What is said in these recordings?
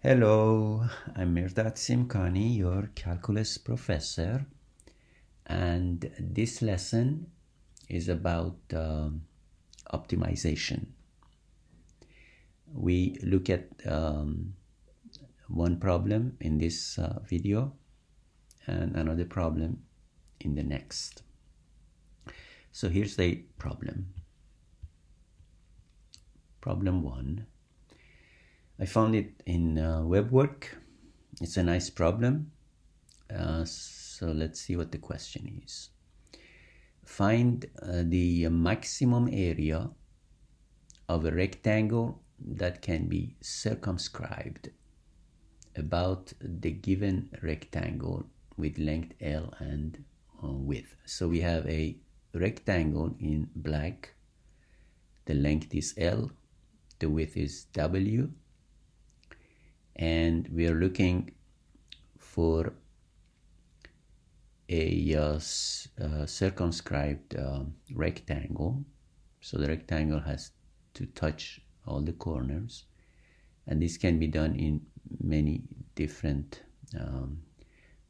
Hello, I'm Mirdad Simkani, your calculus professor, and this lesson is about optimization. We look at one problem in this video and another problem in the next. So here's the problem. Problem 1. I found it in WebWork. It's a nice problem. So let's see what the question is. Find the maximum area of a rectangle that can be circumscribed about the given rectangle with length L and width. So we have a rectangle in black. The length is L, the width is W, and we are looking for a circumscribed rectangle. So the rectangle has to touch all the corners, and this can be done in many different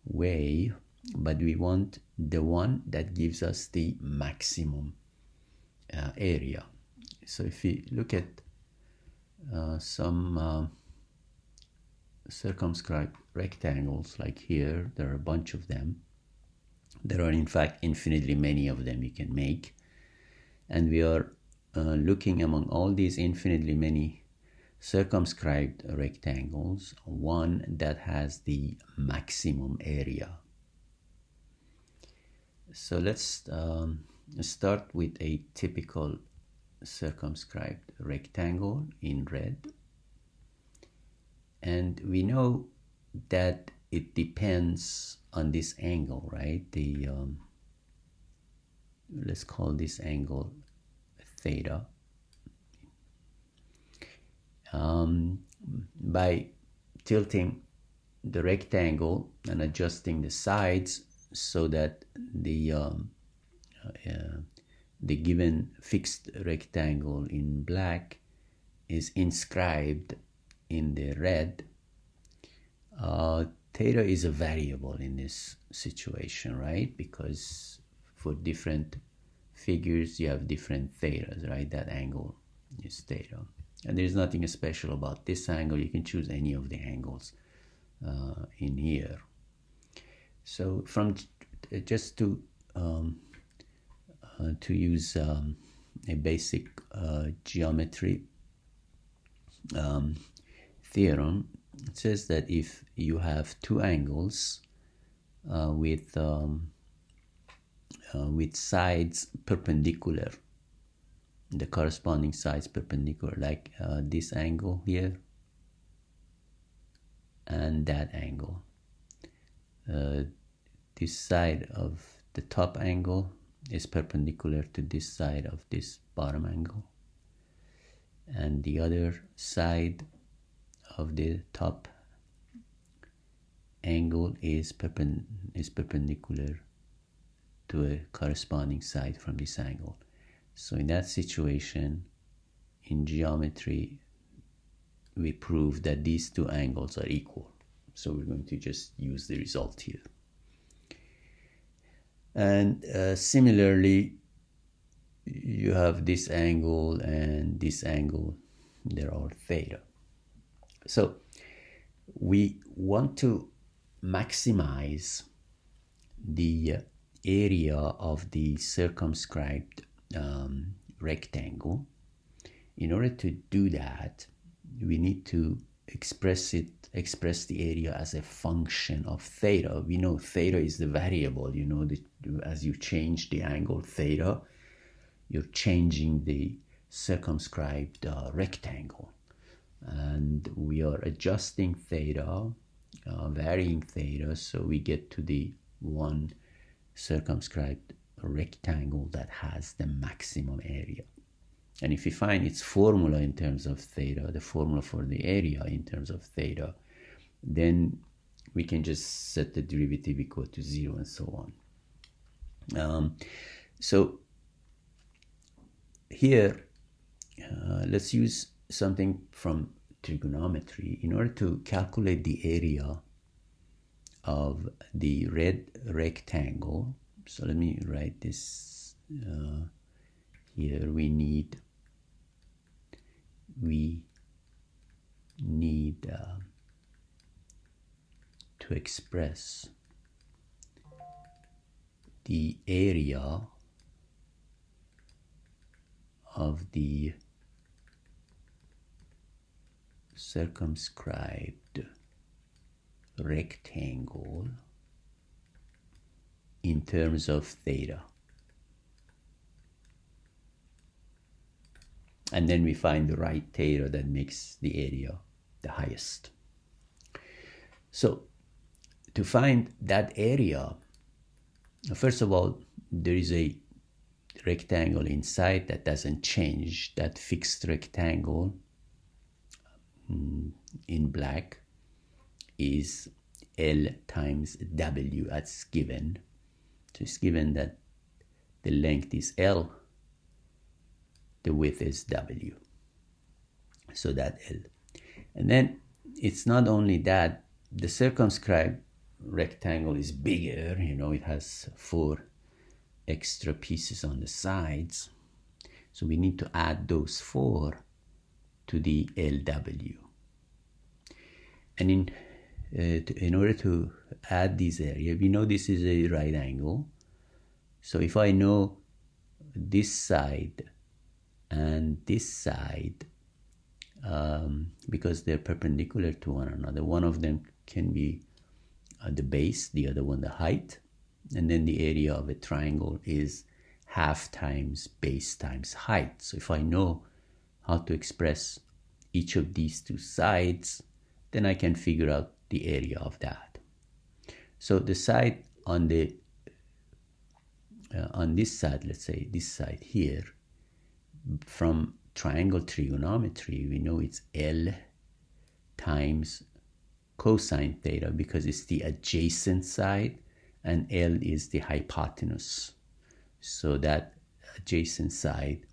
way, but we want the one that gives us the maximum area. So if we look at some circumscribed rectangles, like here, there are a bunch of them. There are in fact infinitely many of them you can make, and we are looking among all these infinitely many circumscribed rectangles, one that has the maximum area. So let's start with a typical circumscribed rectangle in red. And we know that it depends on this angle, right? Let's call this angle theta. By tilting the rectangle and adjusting the sides so that the given fixed rectangle in black is inscribed in the red, theta is a variable in this situation, right? Because for different figures you have different thetas, right? That angle is theta, and there's nothing special about this angle. You can choose any of the angles in here. So from just to use a basic geometry theorem, it says that if you have two angles with sides perpendicular, the corresponding sides perpendicular, like this angle here and that angle, this side of the top angle is perpendicular to this side of this bottom angle, and the other side of the top angle is perpendicular to a corresponding side from this angle. So in that situation, in geometry, we prove that these two angles are equal. So we're going to just use the result here. And similarly, you have this angle and this angle, they're all theta. So we want to maximize the area of the circumscribed rectangle. In order to do that, we need to express the area as a function of theta. We know theta is the variable. You know that as you change the angle theta, you're changing the circumscribed rectangle, and we are adjusting theta, varying theta, so we get to the one circumscribed rectangle that has the maximum area. And if we find its formula in terms of theta, the formula for the area in terms of theta, then we can just set the derivative equal to 0 and so on. So here, let's use something from trigonometry, in order to calculate the area of the red rectangle, so let me write this here. We need to express the area of the circumscribed rectangle in terms of theta. And then we find the right theta that makes the area the highest. So to find that area, first of all, there is a rectangle inside that doesn't change. That fixed rectangle in black is L times W as given. So it's given that the length is L, the width is W. So that L. And then it's not only that, the circumscribed rectangle is bigger, it has 4 extra pieces on the sides. So we need to add those 4 to the LW. And in order to add this area, we know this is a right angle. So if I know this side and this side, because they're perpendicular to one another, one of them can be the base, the other one the height, and then the area of a triangle is half times base times height. So if I know how to express each of these 2 sides, then I can figure out the area of that. So the side on this side, let's say this side here, from triangle trigonometry, we know it's L times cosine theta because it's the adjacent side and L is the hypotenuse. So that adjacent side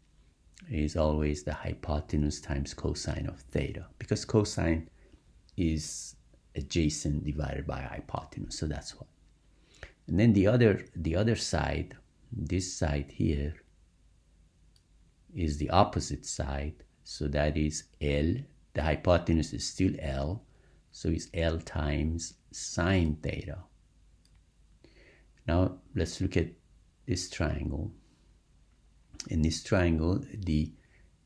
is always the hypotenuse times cosine of theta, because cosine is adjacent divided by hypotenuse. So that's what. And then the other side, this side here, is the opposite side. So that is L. The hypotenuse is still L. So it's L times sine theta. Now let's look at this triangle. In this triangle, the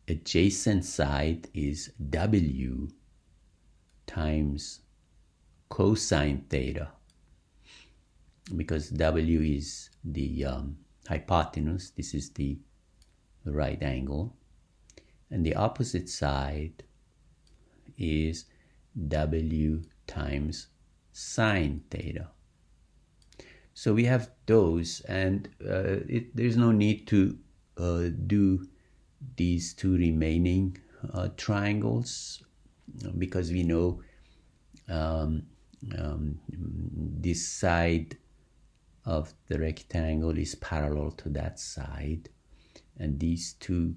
adjacent side is W times cosine theta, because W is the hypotenuse. This is the right angle. And the opposite side is W times sine theta. So we have those, and there's no need to do these 2 remaining triangles, because we know this side of the rectangle is parallel to that side, and these 2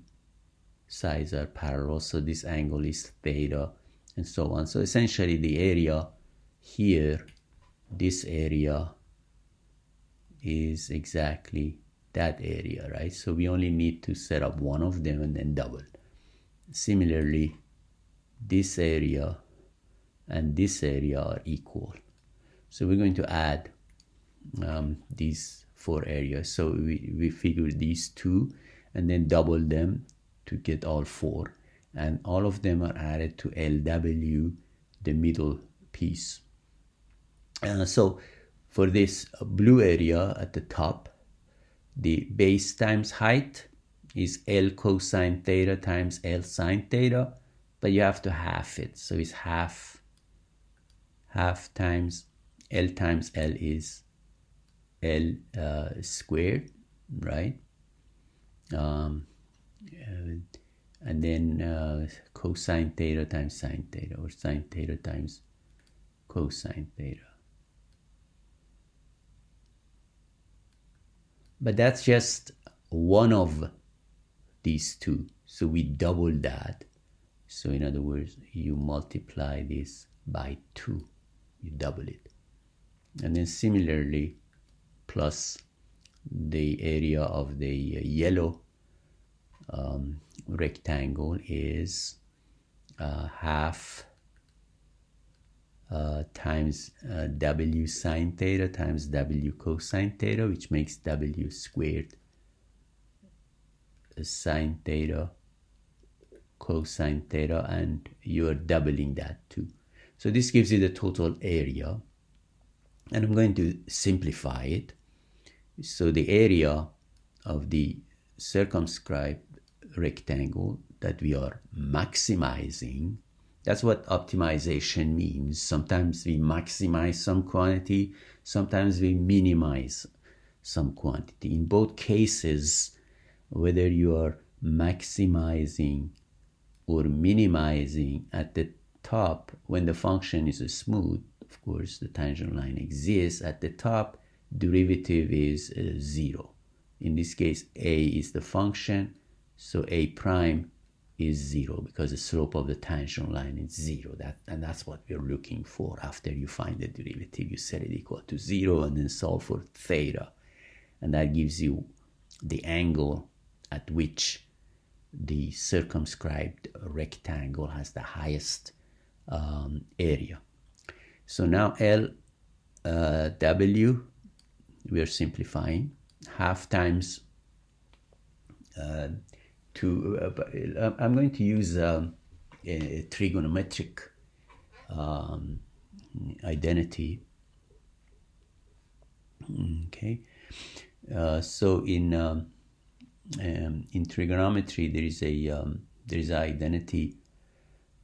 sides are parallel, so this angle is theta, and so on. So essentially the area here, this area, is exactly that area, right? So we only need to set up one of them and then double. Similarly, this area and this area are equal. So we're going to add these 4 areas. So we figure these 2 and then double them to get all 4. And all of them are added to LW, the middle piece. So for this blue area at the top, the base times height is L cosine theta times L sine theta, but you have to half it. So it's half times L is L squared, right? And then cosine theta times sine theta, or sine theta times cosine theta. But that's just one of these 2. So we double that. So in other words, you multiply this by 2, you double it. And then similarly, plus the area of the yellow rectangle is half times w sine theta times w cosine theta, which makes w squared sine theta cosine theta, and you're doubling that too. So this gives you the total area, and I'm going to simplify it. So the area of the circumscribed rectangle that we are maximizing, that's what optimization means. Sometimes we maximize some quantity, sometimes we minimize some quantity. In both cases, whether you are maximizing or minimizing at the top, when the function is smooth, of course, the tangent line exists. At the top, derivative is 0. In this case, a is the function, so a prime is 0 because the slope of the tangent line is 0. And that's what we're looking for. After you find the derivative, you set it equal to 0 and then solve for theta. And that gives you the angle at which the circumscribed rectangle has the highest area. So now LW, we are simplifying, half times I'm going to use a trigonometric identity. Okay, so in trigonometry there is an identity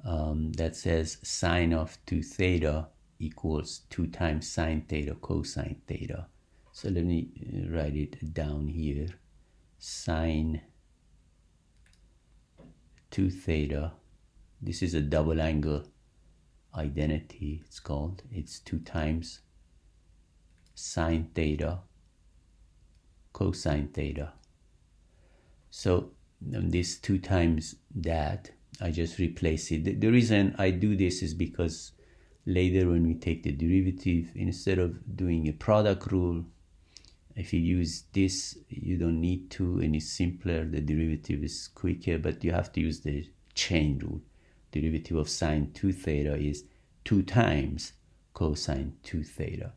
that says sine of 2 theta equals 2 times sine theta cosine theta. So let me write it down here. Sine 2 theta, this is a double angle identity, it's called. It's 2 times sine theta cosine theta. So this 2 times that, I just replace it. The reason I do this is because later when we take the derivative, instead of doing a product rule, if you use this, you don't need to, and it's simpler, the derivative is quicker, but you have to use the chain rule. Derivative of sine 2 theta is 2 times cosine 2 theta.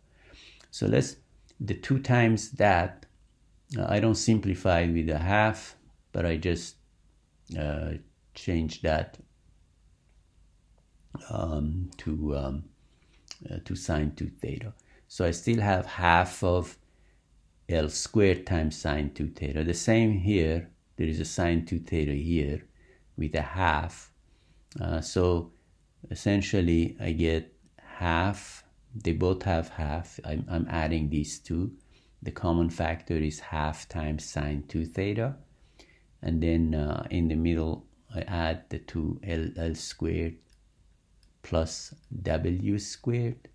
So the 2 times that, I don't simplify with a half, but I just change that to sine 2 theta. So I still have half of L squared times sine 2 theta. The same here, there is a sine 2 theta here with a half. So essentially I get half, they both have half. I'm adding these two. The common factor is half times sine 2 theta. And then in the middle, I add the two L squared plus W squared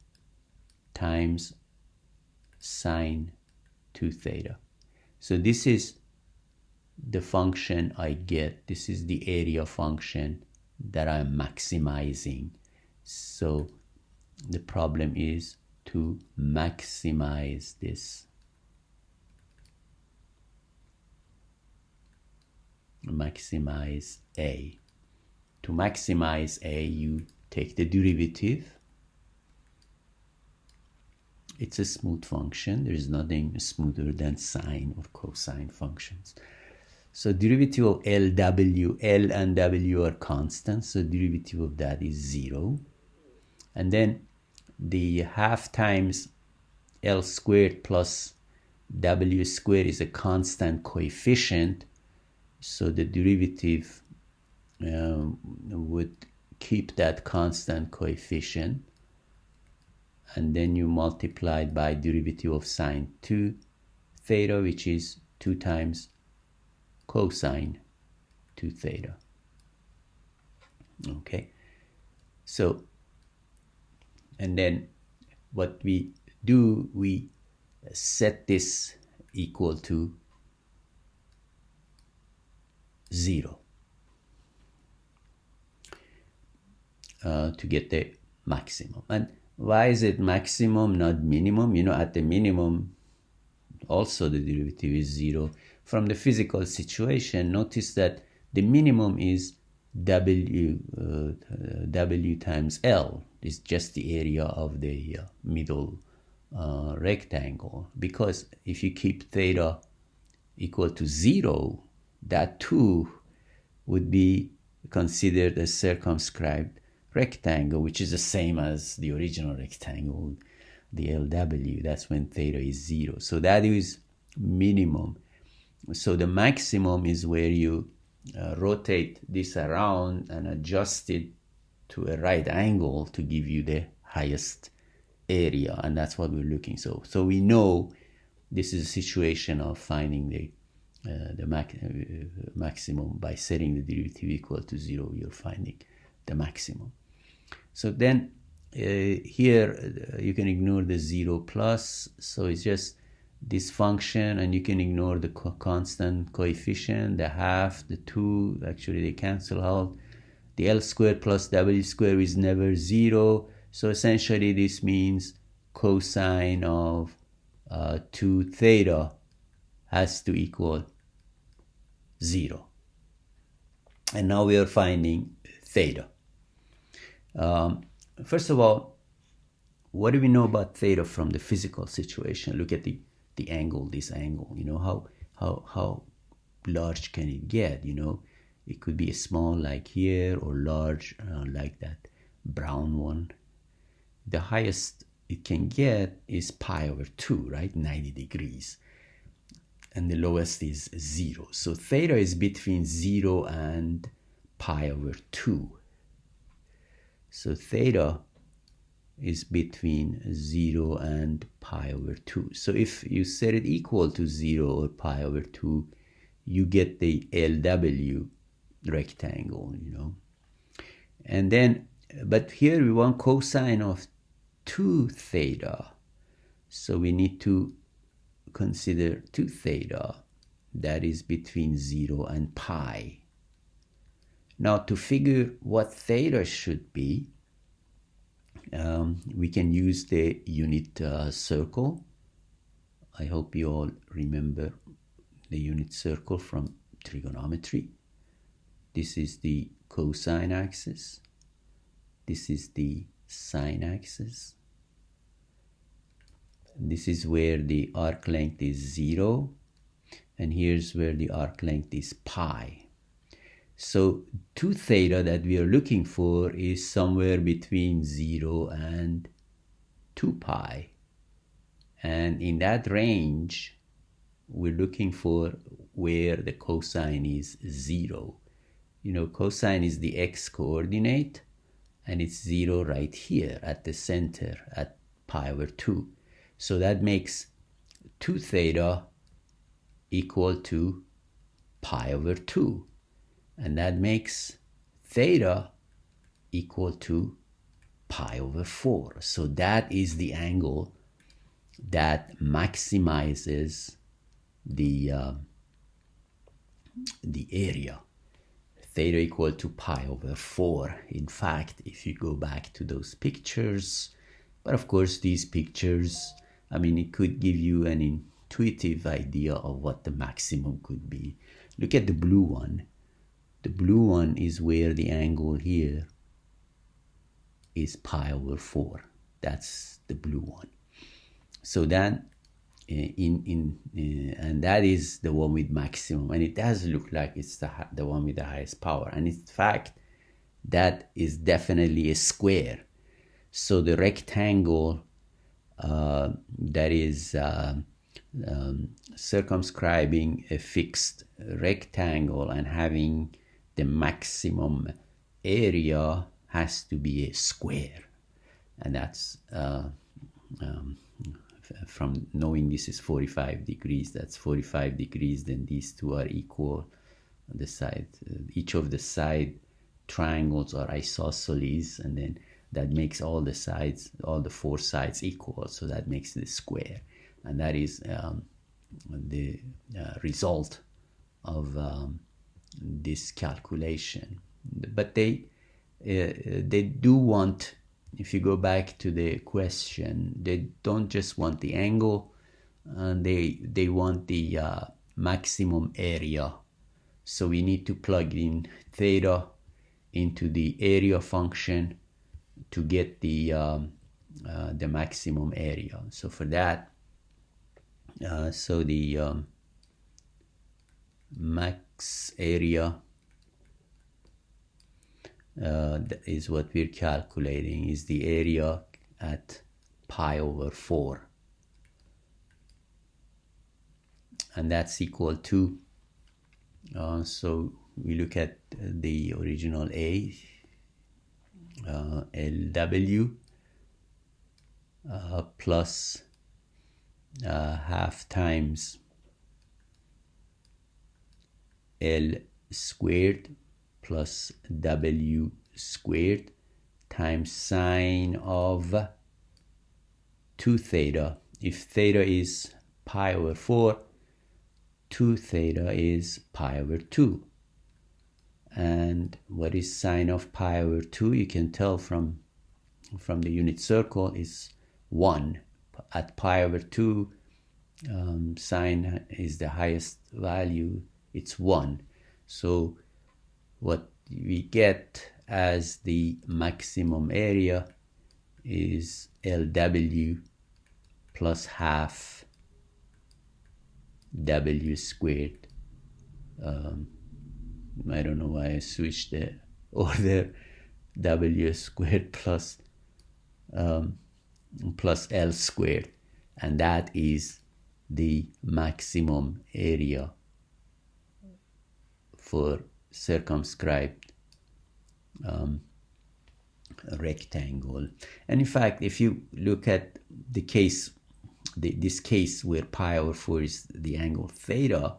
times sine 2 theta. So this is the function I get. This is the area function that I'm maximizing. So the problem is to maximize this. Maximize A. To maximize A, you take the derivative. It's a smooth function. There is nothing smoother than sine or cosine functions. So derivative of LW, L and W are constants, so derivative of that is 0. And then the half times L squared plus W squared is a constant coefficient, so the derivative would keep that constant coefficient, and then you multiply it by derivative of sine 2 theta, which is 2 times cosine 2 theta. Okay, so and then what we do, we set this equal to 0. to get the maximum. And why is it maximum, not minimum? At the minimum, also the derivative is 0. From the physical situation, notice that the minimum is W times L. It's just the area of the middle rectangle. Because if you keep theta equal to 0, that too would be considered a circumscribed rectangle, which is the same as the original rectangle, the LW. That's when theta is 0. So that is minimum. So the maximum is where you rotate this around and adjust it to a right angle to give you the highest area, and that's what we're looking. So we know this is a situation of finding the maximum by setting the derivative equal to 0. You're finding the maximum. So then here you can ignore the 0 plus, so it's just this function, and you can ignore the constant coefficient, the half, the 2, actually they cancel out. The L squared plus W squared is never 0, so essentially this means cosine of 2 theta has to equal 0. And now we are finding theta. First of all, what do we know about theta from the physical situation? Look at the angle, this angle. How large can it get? It could be small like here, or large like that brown one. The highest it can get is pi over 2, right? 90 degrees. And the lowest is 0. So theta is between 0 and pi over 2. So theta is between 0 and pi over 2. So if you set it equal to 0 or pi over 2, you get the LW rectangle, And then, but here we want cosine of 2 theta. So we need to consider 2 theta, that is between 0 and pi. Now to figure what theta should be, we can use the unit circle. I hope you all remember the unit circle from trigonometry. This is the cosine axis. This is the sine axis. This is where the arc length is 0. And here's where the arc length is pi. So 2 theta that we are looking for is somewhere between 0 and 2 pi. And in that range, we're looking for where the cosine is 0. Cosine is the x coordinate, and it's 0 right here at the center at pi over 2. So that makes 2 theta equal to pi over 2. And that makes theta equal to pi over 4. So that is the angle that maximizes the area. Theta equal to pi over 4. In fact, if you go back to those pictures, but of course these pictures, it could give you an intuitive idea of what the maximum could be. Look at the blue one. The blue one is where the angle here is pi over 4. That's the blue one. So then, and that is the one with maximum, and it does look like it's the one with the highest power. And in fact, that is definitely a square. So the rectangle that is circumscribing a fixed rectangle and having the maximum area has to be a square. And that's from knowing this is 45 degrees, that's 45 degrees, then these two are equal. The side, each of the side triangles are isosceles, and then that makes all the sides, all the 4 sides equal. So that makes it a square. And that is the result of this calculation. But they they do want, if you go back to the question, they don't just want the angle, they want the maximum area. So we need to plug in theta into the area function to get the maximum area. So for that, so the max area is what we're calculating, is the area at pi over 4. And that's equal to, so we look at the original A, LW plus half times L squared plus W squared times sine of 2 theta. If theta is pi over 4, 2 theta is pi over 2. And what is sine of pi over 2? You can tell from the unit circle is 1. At pi over 2, sine is the highest value, it's 1. So what we get as the maximum area is LW plus half W squared. I don't know why I switched the order. W squared plus L squared, and that is the maximum area for circumscribed rectangle. And in fact, if you look at the case, this case where pi over 4 is the angle theta,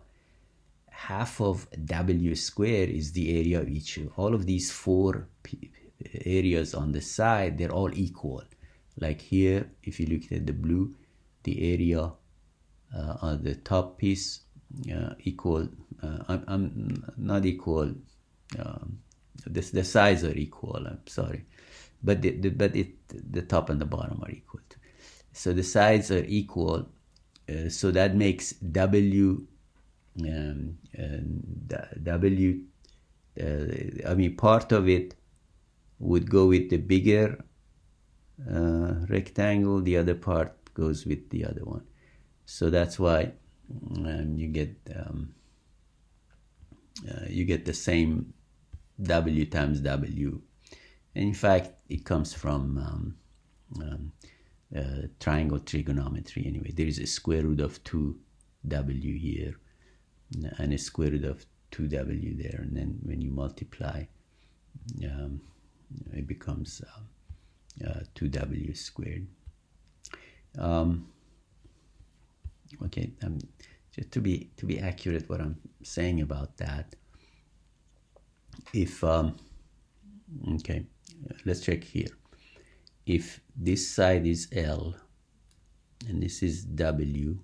half of W squared is the area of each. All of these 4 areas on the side, they're all equal. Like here, if you look at the blue, the area on the top piece equal. I'm not equal. The sides are equal. I'm sorry, but the top and the bottom are equal. So the sides are equal. So that makes W. I mean, part of it would go with the bigger rectangle, the other part goes with the other one. So that's why you get the same W times W. And in fact, it comes from triangle trigonometry anyway. There is a square root of 2W here and a square root of 2W there, and then when you multiply, it becomes 2W squared. Okay, just to be accurate, what I'm saying about that. If okay, let's check here. If this side is L and this is W,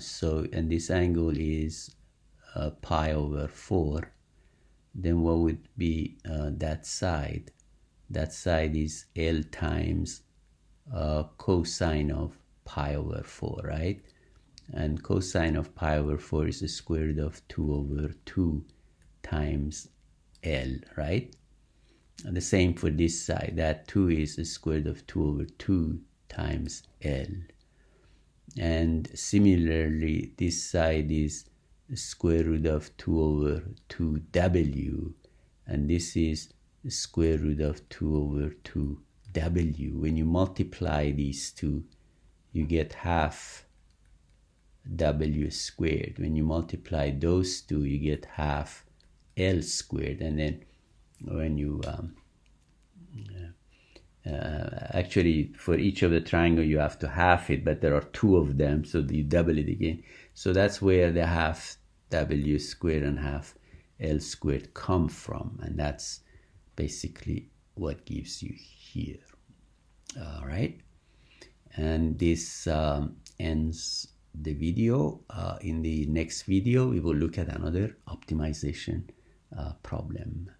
so and this angle is pi over 4, then what would be that side? That side is L times cosine of pi over 4, right? And cosine of pi over 4 is the square root of 2 over 2 times L, right? And the same for this side. That 2 is the square root of 2 over 2 times L. And similarly, this side is the square root of 2 over 2W, and this is the square root of 2 over 2W. When you multiply these two, you get half W squared. When you multiply those two, you get half L squared. And then when you actually for each of the triangle you have to half it, but there are 2 of them, so you double it again. So that's where the half W squared and half L squared come from, and that's basically what gives you here. All right, and this ends the video. In the next video we will look at another optimization problem.